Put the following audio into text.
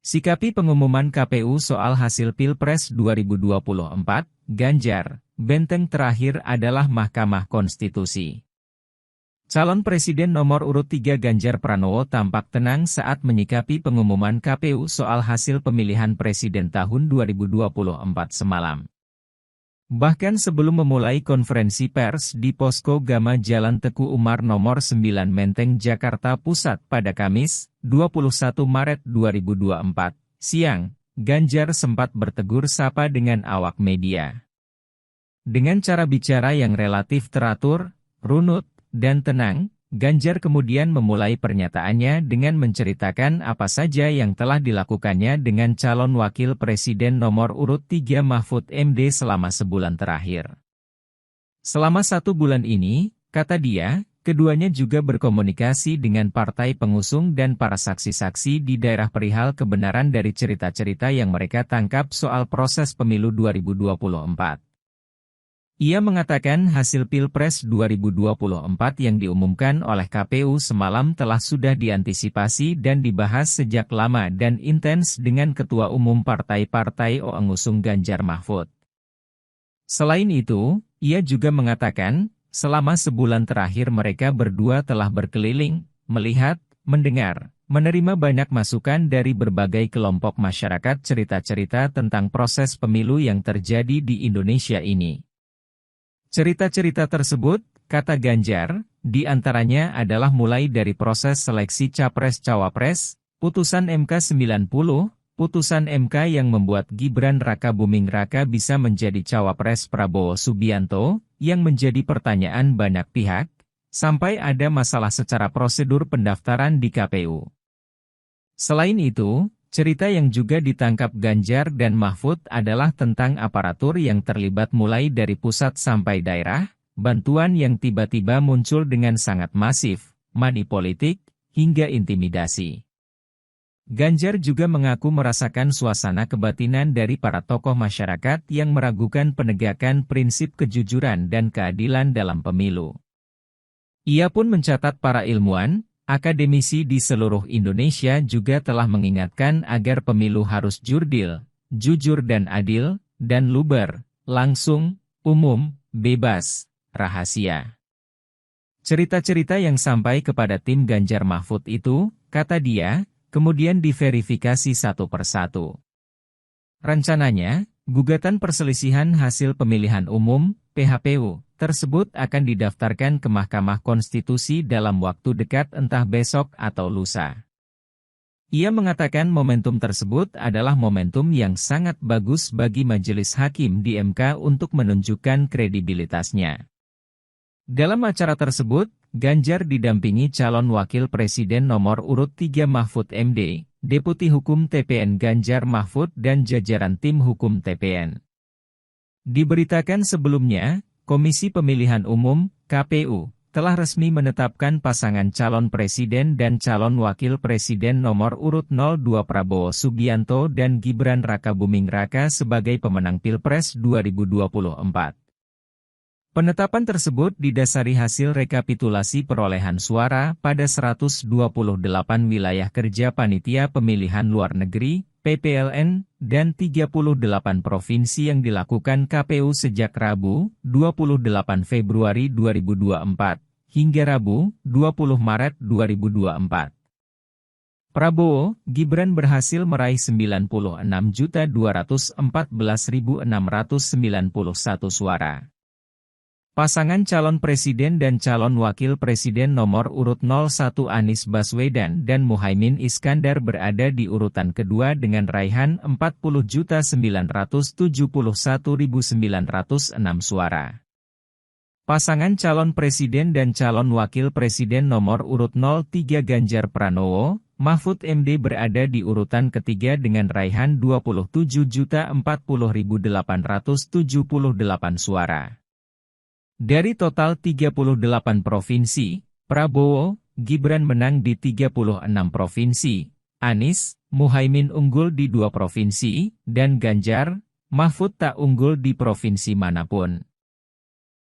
Sikapi pengumuman KPU soal hasil Pilpres 2024, Ganjar, benteng terakhir adalah Mahkamah Konstitusi. Calon Presiden nomor urut 3 Ganjar Pranowo tampak tenang saat menyikapi pengumuman KPU soal hasil pemilihan presiden tahun 2024 semalam. Bahkan sebelum memulai konferensi pers di Posko Gama Jalan Teku Umar nomor 9 Menteng, Jakarta Pusat pada Kamis, 21 Maret 2024, siang, Ganjar sempat bertegur sapa dengan awak media. Dengan cara bicara yang relatif teratur, runut, dan tenang, Ganjar kemudian memulai pernyataannya dengan menceritakan apa saja yang telah dilakukannya dengan calon wakil presiden nomor urut 3 Mahfud MD selama sebulan terakhir. Selama 1 bulan ini, kata dia, keduanya juga berkomunikasi dengan partai pengusung dan para saksi-saksi di daerah perihal kebenaran dari cerita-cerita yang mereka tangkap soal proses pemilu 2024. Ia mengatakan hasil Pilpres 2024 yang diumumkan oleh KPU semalam telah sudah diantisipasi dan dibahas sejak lama dan intens dengan Ketua Umum partai-partai pengusung Ganjar Mahfud. Selain itu, ia juga mengatakan, selama sebulan terakhir mereka berdua telah berkeliling, melihat, mendengar, menerima banyak masukan dari berbagai kelompok masyarakat cerita-cerita tentang proses pemilu yang terjadi di Indonesia ini. Cerita-cerita tersebut, kata Ganjar, di antaranya adalah mulai dari proses seleksi Capres-Cawapres, putusan MK 90, putusan MK yang membuat Gibran Rakabuming Raka bisa menjadi Cawapres Prabowo Subianto, yang menjadi pertanyaan banyak pihak, sampai ada masalah secara prosedur pendaftaran di KPU. Selain itu, cerita yang juga ditangkap Ganjar dan Mahfud adalah tentang aparatur yang terlibat mulai dari pusat sampai daerah, bantuan yang tiba-tiba muncul dengan sangat masif, money politik, hingga intimidasi. Ganjar juga mengaku merasakan suasana kebatinan dari para tokoh masyarakat yang meragukan penegakan prinsip kejujuran dan keadilan dalam pemilu. Ia pun mencatat para ilmuwan, akademisi di seluruh Indonesia juga telah mengingatkan agar pemilu harus jurdil, jujur dan adil, dan luber, langsung, umum, bebas, rahasia. Cerita-cerita yang sampai kepada tim Ganjar Mahfud itu, kata dia, kemudian diverifikasi satu persatu. Rencananya, gugatan perselisihan hasil pemilihan umum, PHPU, tersebut akan didaftarkan ke Mahkamah Konstitusi dalam waktu dekat entah besok atau lusa. Ia mengatakan momentum tersebut adalah momentum yang sangat bagus bagi majelis hakim di MK untuk menunjukkan kredibilitasnya. Dalam acara tersebut, Ganjar didampingi calon wakil presiden nomor urut 3 Mahfud MD, Deputi Hukum TPN Ganjar Mahfud dan jajaran tim hukum TPN. Diberitakan sebelumnya, Komisi Pemilihan Umum, KPU, telah resmi menetapkan pasangan calon presiden dan calon wakil presiden nomor urut 02 Prabowo Subianto dan Gibran Rakabuming Raka sebagai pemenang Pilpres 2024. Penetapan tersebut didasari hasil rekapitulasi perolehan suara pada 128 wilayah kerja Panitia Pemilihan Luar Negeri, PPLN, dan 38 provinsi yang dilakukan KPU sejak Rabu, 28 Februari 2024, hingga Rabu, 20 Maret 2024. Prabowo, Gibran berhasil meraih 96.214.691 suara. Pasangan calon presiden dan calon wakil presiden nomor urut 01 Anies Baswedan dan Muhaimin Iskandar berada di urutan kedua dengan raihan 40.971.906 suara. Pasangan calon presiden dan calon wakil presiden nomor urut 03 Ganjar Pranowo, Mahfud MD berada di urutan ketiga dengan raihan 27.040.878 suara. Dari total 38 provinsi, Prabowo, Gibran menang di 36 provinsi, Anies, Muhaimin unggul di 2 provinsi, dan Ganjar, Mahfud tak unggul di provinsi manapun.